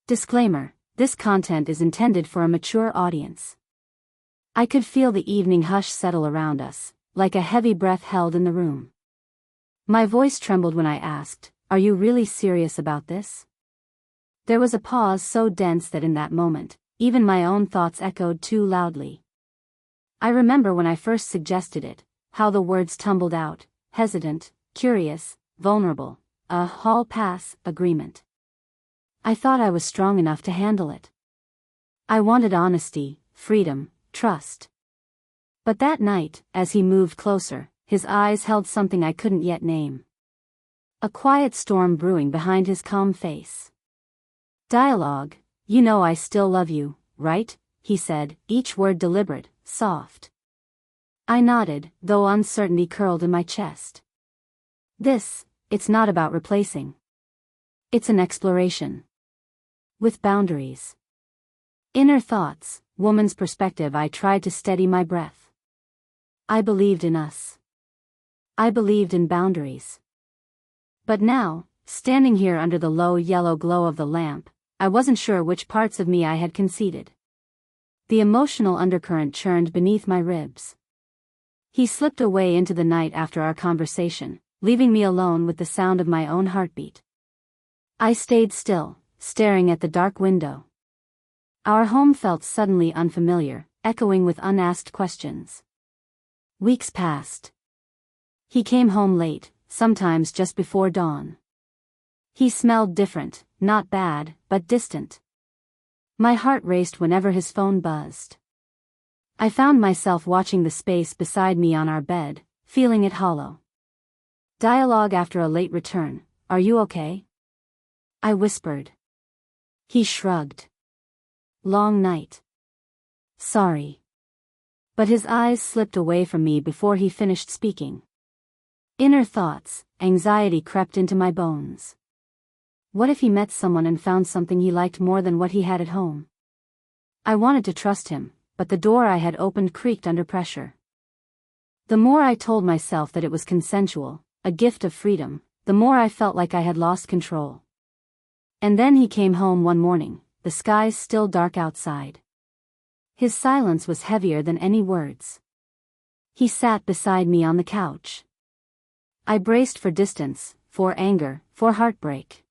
Disclaimer: this content is intended for a mature audience. I could feel the evening hush settle around us, like a heavy breath held in the room. My voice trembled when I asked, "Are you really serious about this?" There was a pause so dense that in that moment, even my own thoughts echoed too loudly. I remember when I first suggested it, how the words tumbled out, hesitant, curious, vulnerable, a hall pass agreement. I thought I was strong enough to handle it. I wanted honesty, freedom, trust. But that night, as he moved closer, his eyes held something I couldn't yet name. A quiet storm brewing behind his calm face. "Dialogue, you know I still love you, right?" he said, each word deliberate, soft. I nodded, though uncertainty curled in my chest. It's not about replacing. It's an exploration. With boundaries. Inner thoughts, woman's perspective. I tried to steady my breath. I believed in us. I believed in boundaries. But now, standing here under the low yellow glow of the lamp, I wasn't sure which parts of me I had conceded. The emotional undercurrent churned beneath my ribs. He slipped away into the night after our conversation, leaving me alone with the sound of my own heartbeat. I stayed still, staring at the dark window. Our home felt suddenly unfamiliar, echoing with unasked questions. Weeks passed. He came home late, sometimes just before dawn. He smelled different, not bad, but distant. My heart raced whenever his phone buzzed. I found myself watching the space beside me on our bed, feeling it hollow. Dialogue after a late return, "Are you okay?" I whispered. He shrugged. "Long night." "Sorry." But his eyes slipped away from me before he finished speaking. Inner thoughts, anxiety crept into my bones. What if he met someone and found something he liked more than what he had at home? I wanted to trust him, but the door I had opened creaked under pressure. The more I told myself that it was consensual, a gift of freedom, the more I felt like I had lost control. And then he came home one morning, the skies still dark outside. His silence was heavier than any words. He sat beside me on the couch. I braced for distance, for anger, for heartbreak.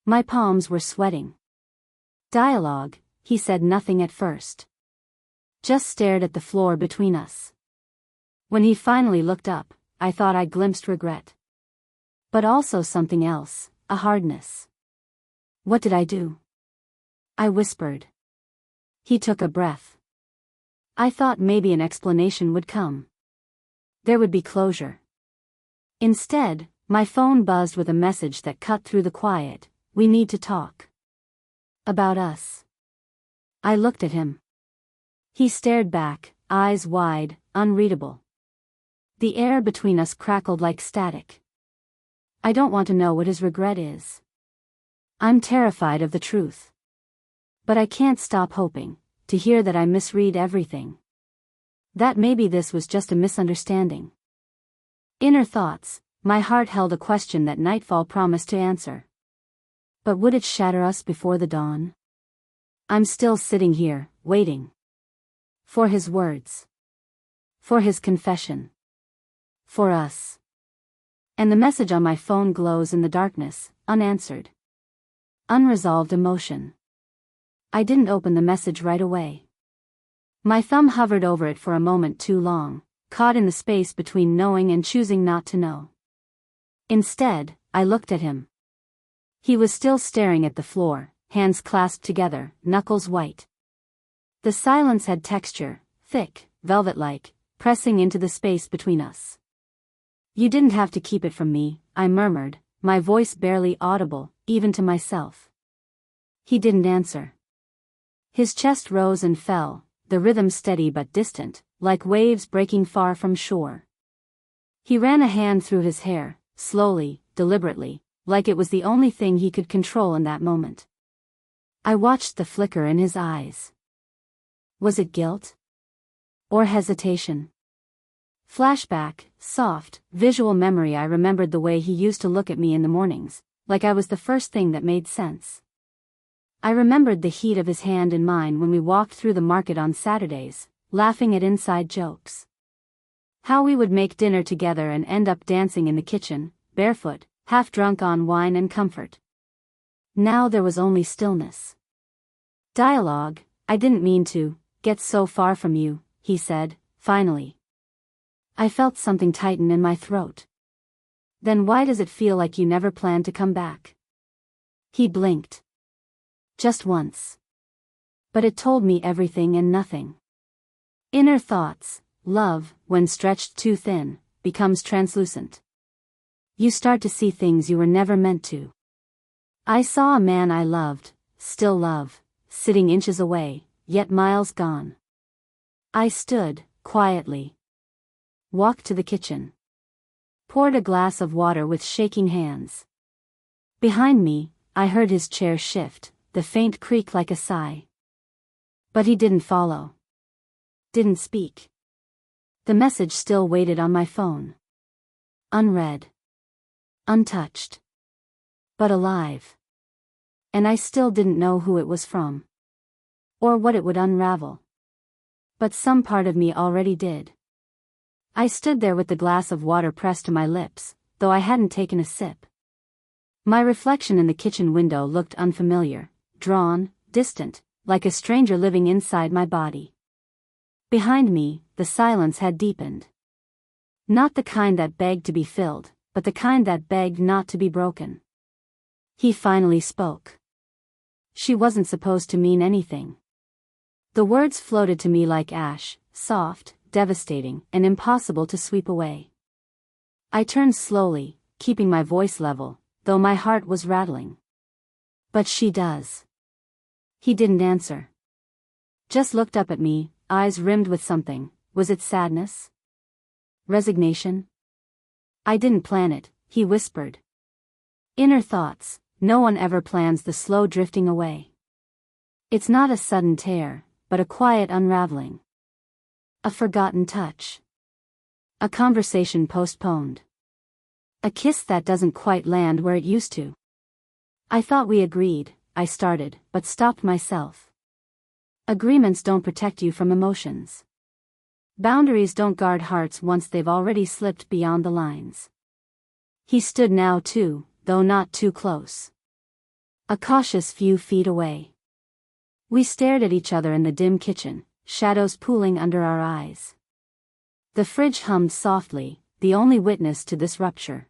My palms were sweating. "Dialogue," he said nothing at first. Just stared at the floor between us. When he finally looked up, I thought I glimpsed regret. But also something else, a hardness. "What did I do?" I whispered. He took a breath. I thought maybe an explanation would come. There would be closure. Instead, my phone buzzed with a message that cut through the quiet. "We need to talk. About us." I looked at him. He stared back, eyes wide, unreadable. The air between us crackled like static. I don't want to know what his regret is. I'm terrified of the truth. But I can't stop hoping to hear that I misread everything. That maybe this was just a misunderstanding. Inner thoughts, my heart held a question that nightfall promised to answer. But would it shatter us before the dawn? I'm still sitting here, waiting. For his words. For his confession. For us. And the message on my phone glows in the darkness, unanswered. Unresolved emotion. I didn't open the message right away. My thumb hovered over it for a moment too long, caught in the space between knowing and choosing not to know. Instead, I looked at him. He was still staring at the floor, hands clasped together, knuckles white. The silence had texture, thick, velvet-like, pressing into the space between us. "You didn't have to keep it from me," I murmured, my voice barely audible, even to myself. He didn't answer. His chest rose and fell, the rhythm steady but distant, like waves breaking far from shore. He ran a hand through his hair, slowly, deliberately, like it was the only thing he could control in that moment. I watched the flicker in his eyes. Was it guilt? Or hesitation? Flashback, soft, visual memory. I remembered the way he used to look at me in the mornings, like I was the first thing that made sense. I remembered the heat of his hand in mine when we walked through the market on Saturdays, laughing at inside jokes. How we would make dinner together and end up dancing in the kitchen, barefoot, half drunk on wine and comfort. Now there was only stillness. Dialogue. I didn't mean to get so far from you, he said, finally. I felt something tighten in my throat. Then why does it feel like you never planned to come back? He blinked. Just once. But it told me everything and nothing. Inner thoughts. Love, when stretched too thin, becomes translucent. You start to see things you were never meant to. I saw a man I loved, still love, sitting inches away, yet miles gone. I stood, quietly. Walked to the kitchen. Poured a glass of water with shaking hands. Behind me, I heard his chair shift, the faint creak like a sigh. But he didn't follow. Didn't speak. The message still waited on my phone. Unread. Untouched. But alive. And I still didn't know who it was from. Or what it would unravel. But some part of me already did. I stood there with the glass of water pressed to my lips, though I hadn't taken a sip. My reflection in the kitchen window looked unfamiliar, drawn, distant, like a stranger living inside my body. Behind me, the silence had deepened. Not the kind that begged to be filled, but the kind that begged not to be broken. He finally spoke. She wasn't supposed to mean anything. The words floated to me like ash, soft, devastating, and impossible to sweep away. I turned slowly, keeping my voice level, though my heart was rattling. But she does. He didn't answer. Just looked up at me, eyes rimmed with something. Was it sadness? Resignation? I didn't plan it, he whispered. Inner thoughts. No one ever plans the slow drifting away. It's not a sudden tear, but a quiet unraveling. A forgotten touch. A conversation postponed. A kiss that doesn't quite land where it used to. I thought we agreed, I started, but stopped myself. Agreements don't protect you from emotions. Boundaries don't guard hearts once they've already slipped beyond the lines. He stood now too, though not too close. A cautious few feet away. We stared at each other in the dim kitchen, shadows pooling under our eyes. The fridge hummed softly, the only witness to this rupture.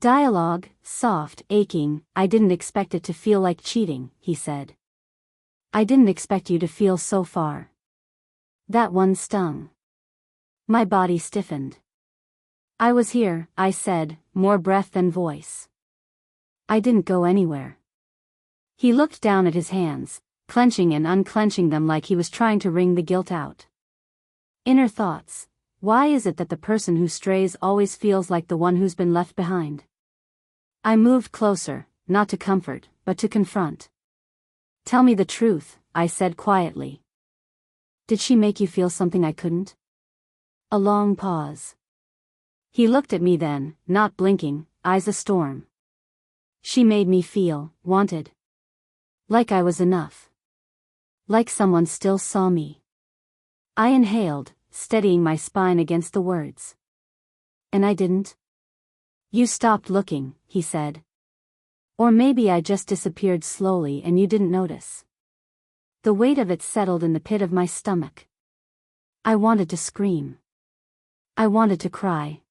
Dialogue, soft, aching. I didn't expect it to feel like cheating, he said. I didn't expect you to feel so far. That one stung. My body stiffened. I was here, I said, more breath than voice. I didn't go anywhere. He looked down at his hands, clenching and unclenching them like he was trying to wring the guilt out. Inner thoughts. Why is it that the person who strays always feels like the one who's been left behind? I moved closer, not to comfort, but to confront. Tell me the truth, I said quietly. Did she make you feel something I couldn't? A long pause. He looked at me then, not blinking, eyes astorm. She made me feel wanted. Like I was enough. Like someone still saw me. I inhaled, steadying my spine against the words. And I didn't? You stopped looking, he said. Or maybe I just disappeared slowly and you didn't notice. The weight of it settled in the pit of my stomach. I wanted to scream. I wanted to cry.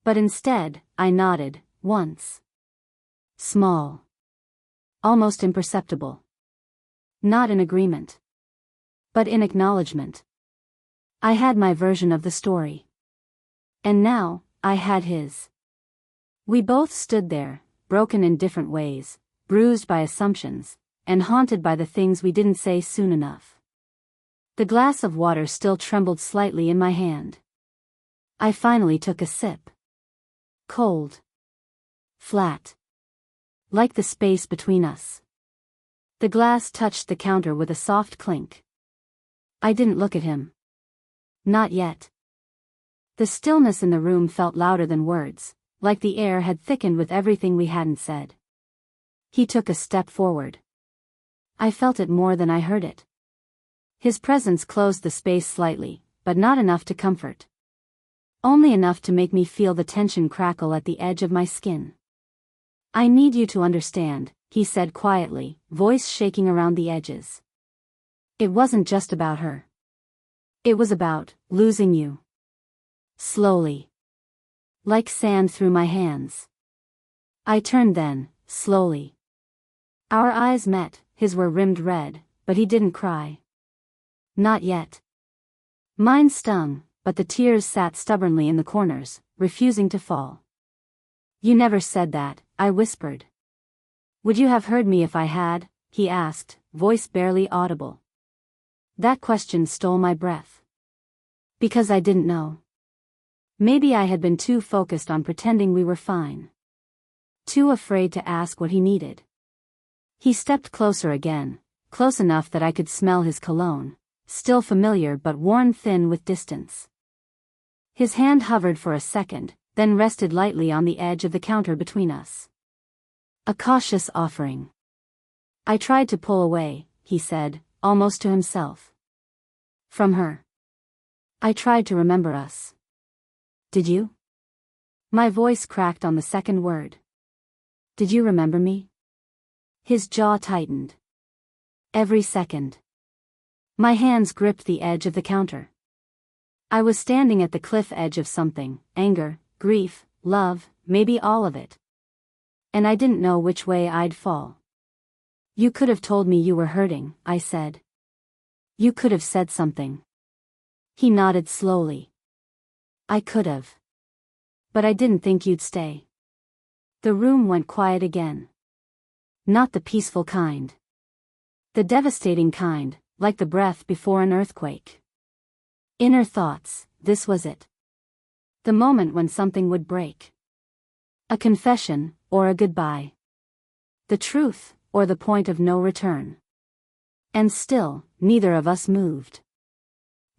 But instead, I nodded, once. Small. Almost imperceptible. Not in agreement. But in acknowledgement. I had my version of the story. And now, I had his. We both stood there, broken in different ways, bruised by assumptions, and haunted by the things we didn't say soon enough. The glass of water still trembled slightly in my hand. I finally took a sip. Cold. Flat. Like the space between us. The glass touched the counter with a soft clink. I didn't look at him. Not yet. The stillness in the room felt louder than words, like the air had thickened with everything we hadn't said. He took a step forward. I felt it more than I heard it. His presence closed the space slightly, but not enough to comfort. Only enough to make me feel the tension crackle at the edge of my skin. "I need you to understand," he said quietly, voice shaking around the edges. "It wasn't just about her. It was about losing you." Slowly. Like sand through my hands. I turned then, slowly. Our eyes met, his were rimmed red, but he didn't cry. Not yet. Mine stung, but the tears sat stubbornly in the corners, refusing to fall. "You never said that," I whispered. "Would you have heard me if I had?" he asked, voice barely audible. That question stole my breath. Because I didn't know. Maybe I had been too focused on pretending we were fine. Too afraid to ask what he needed. He stepped closer again, close enough that I could smell his cologne, still familiar but worn thin with distance. His hand hovered for a second, then rested lightly on the edge of the counter between us. A cautious offering. "I tried to pull away," he said, almost to himself. "From her. I tried to remember us." "Did you?" My voice cracked on the second word. "Did you remember me?" His jaw tightened. Every second. My hands gripped the edge of the counter. I was standing at the cliff edge of something, anger, grief, love, maybe all of it. And I didn't know which way I'd fall. "You could have told me you were hurting," I said. "You could have said something." He nodded slowly. "I could have. But I didn't think you'd stay." The room went quiet again. Not the peaceful kind. The devastating kind, like the breath before an earthquake. Inner thoughts, this was it. The moment when something would break. A confession, or a goodbye. The truth, or the point of no return. And still, neither of us moved.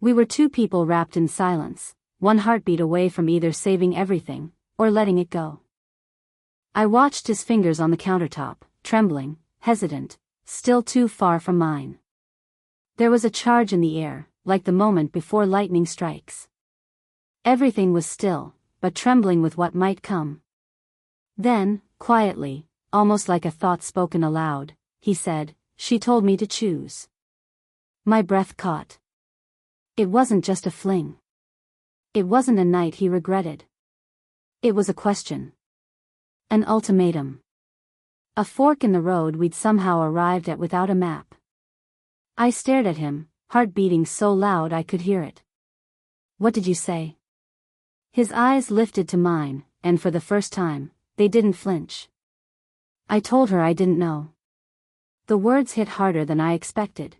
We were two people wrapped in silence, one heartbeat away from either saving everything, or letting it go. I watched his fingers on the countertop, trembling, hesitant, still too far from mine. There was a charge in the air, like the moment before lightning strikes. Everything was still, but trembling with what might come. Then, quietly, almost like a thought spoken aloud, he said, "She told me to choose." My breath caught. It wasn't just a fling. It wasn't a night he regretted. It was a question. An ultimatum. A fork in the road we'd somehow arrived at without a map. I stared at him, heart beating so loud I could hear it. "What did you say?" His eyes lifted to mine, and for the first time, they didn't flinch. "I told her I didn't know." The words hit harder than I expected.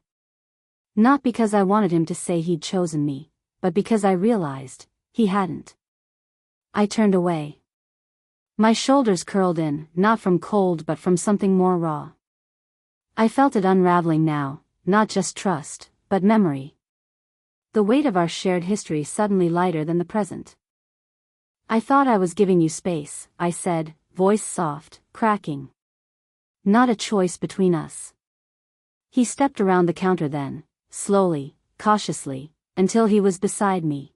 Not because I wanted him to say he'd chosen me, but because I realized he hadn't. I turned away. My shoulders curled in, not from cold but from something more raw. I felt it unraveling now, not just trust, but memory. The weight of our shared history suddenly lighter than the present. "I thought I was giving you space," I said, voice soft, cracking. "Not a choice between us." He stepped around the counter then, slowly, cautiously, until he was beside me.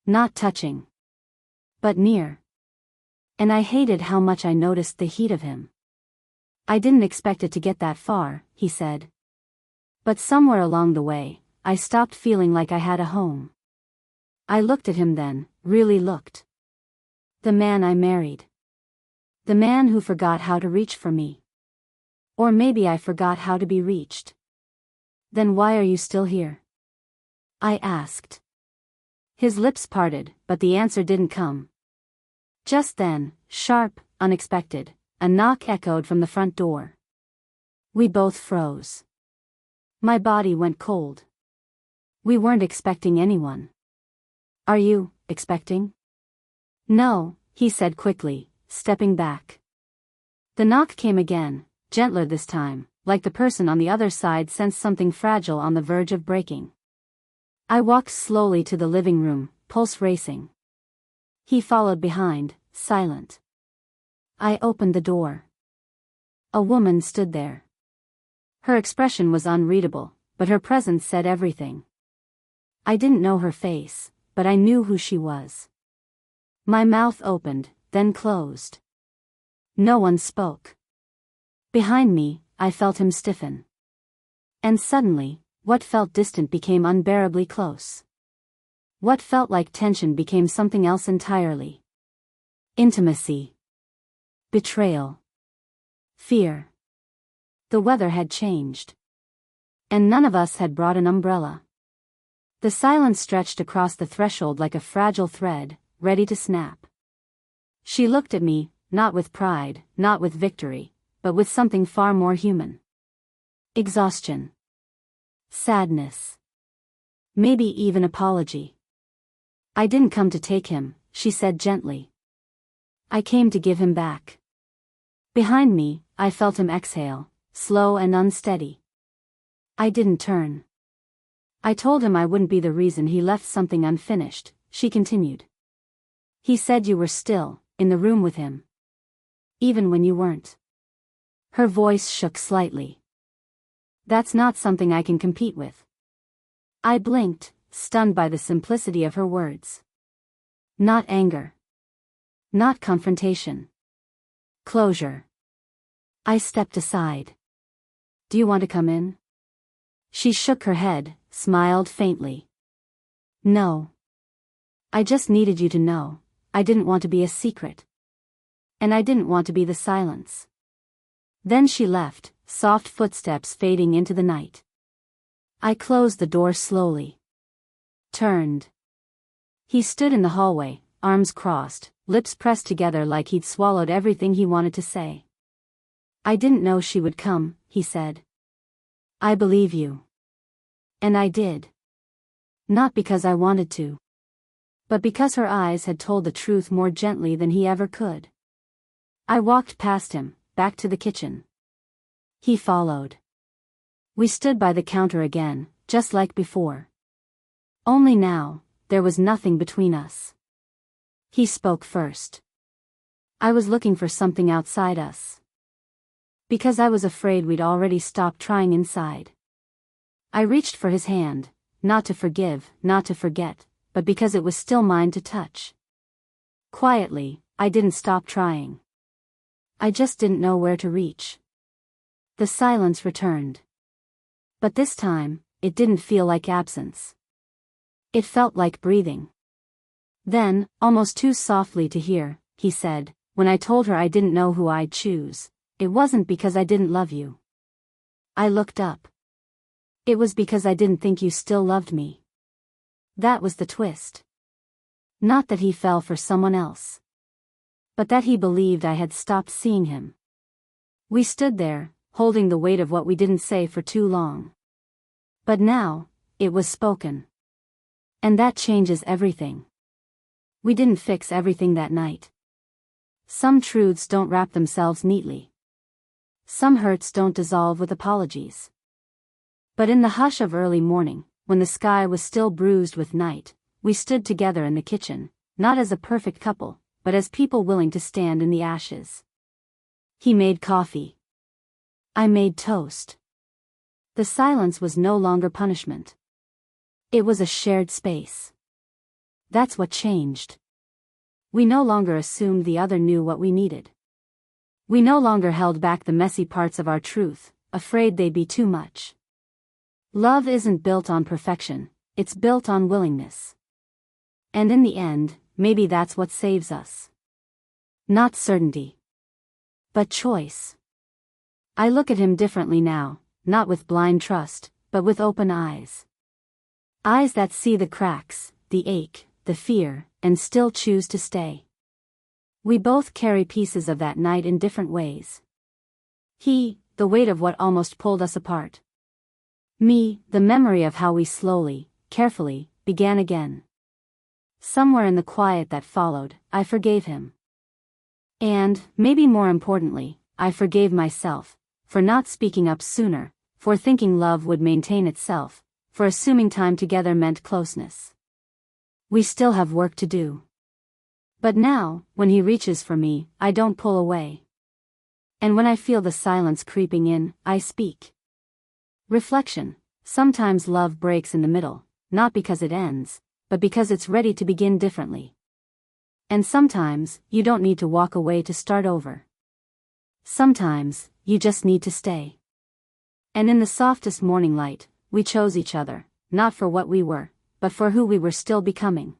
Not touching. But near. And I hated how much I noticed the heat of him. "I didn't expect it to get that far," he said. But somewhere along the way, I stopped feeling like I had a home. I looked at him then, really looked. The man I married. The man who forgot how to reach for me. Or maybe I forgot how to be reached. "Then why are you still here?" I asked. His lips parted, but the answer didn't come. Just then, sharp, unexpected, a knock echoed from the front door. We both froze. My body went cold. We weren't expecting anyone. "Are you expecting?" "No," he said quickly, stepping back. The knock came again, gentler this time, like the person on the other side sensed something fragile on the verge of breaking. I walked slowly to the living room, pulse racing. He followed behind, silent. I opened the door. A woman stood there. Her expression was unreadable, but her presence said everything. I didn't know her face, but I knew who she was. My mouth opened, then closed. No one spoke. Behind me, I felt him stiffen. And suddenly, what felt distant became unbearably close. What felt like tension became something else entirely. Intimacy. Betrayal. Fear. The weather had changed. And none of us had brought an umbrella. The silence stretched across the threshold like a fragile thread, ready to snap. She looked at me, not with pride, not with victory, but with something far more human. Exhaustion. Sadness. Maybe even apology. I didn't come to take him, she said gently. I came to give him back. Behind me, I felt him exhale, slow and unsteady. I didn't turn. I told him I wouldn't be the reason he left something unfinished, she continued. He said you were still, in the room with him. Even when you weren't. Her voice shook slightly. That's not something I can compete with. I blinked, stunned by the simplicity of her words. Not anger. Not confrontation. Closure. I stepped aside. Do you want to come in? She shook her head, smiled faintly. No. I just needed you to know, I didn't want to be a secret. And I didn't want to be the silence. Then she left, soft footsteps fading into the night. I closed the door slowly. Turned. He stood in the hallway, arms crossed, lips pressed together like he'd swallowed everything he wanted to say. I didn't know she would come, he said. I believe you. And I did. Not because I wanted to. But because her eyes had told the truth more gently than he ever could. I walked past him, back to the kitchen. He followed. We stood by the counter again, just like before. Only now, there was nothing between us. He spoke first. I was looking for something outside us. Because I was afraid we'd already stopped trying inside. I reached for his hand, not to forgive, not to forget, but because it was still mine to touch. Quietly, I didn't stop trying. I just didn't know where to reach. The silence returned. But this time, it didn't feel like absence. It felt like breathing. Then, almost too softly to hear, he said, when I told her I didn't know who I'd choose, it wasn't because I didn't love you. I looked up. It was because I didn't think you still loved me. That was the twist. Not that he fell for someone else. But that he believed I had stopped seeing him. We stood there, holding the weight of what we didn't say for too long. But now, it was spoken. And that changes everything. We didn't fix everything that night. Some truths don't wrap themselves neatly. Some hurts don't dissolve with apologies. But in the hush of early morning, when the sky was still bruised with night, we stood together in the kitchen, not as a perfect couple, but as people willing to stand in the ashes. He made coffee. I made toast. The silence was no longer punishment. It was a shared space. That's what changed. We no longer assumed the other knew what we needed. We no longer held back the messy parts of our truth, afraid they'd be too much. Love isn't built on perfection, it's built on willingness. And in the end, maybe that's what saves us. Not certainty. But choice. I look at him differently now, not with blind trust, but with open eyes. Eyes that see the cracks, the ache, the fear, and still choose to stay. We both carry pieces of that night in different ways. He, the weight of what almost pulled us apart. Me, the memory of how we slowly, carefully, began again. Somewhere in the quiet that followed, I forgave him. And, maybe more importantly, I forgave myself, for not speaking up sooner, for thinking love would maintain itself, for assuming time together meant closeness. We still have work to do. But now, when he reaches for me, I don't pull away. And when I feel the silence creeping in, I speak. Reflection. Sometimes love breaks in the middle, not because it ends, but because it's ready to begin differently. And sometimes, you don't need to walk away to start over. Sometimes, you just need to stay. And in the softest morning light, we chose each other, not for what we were, but for who we were still becoming.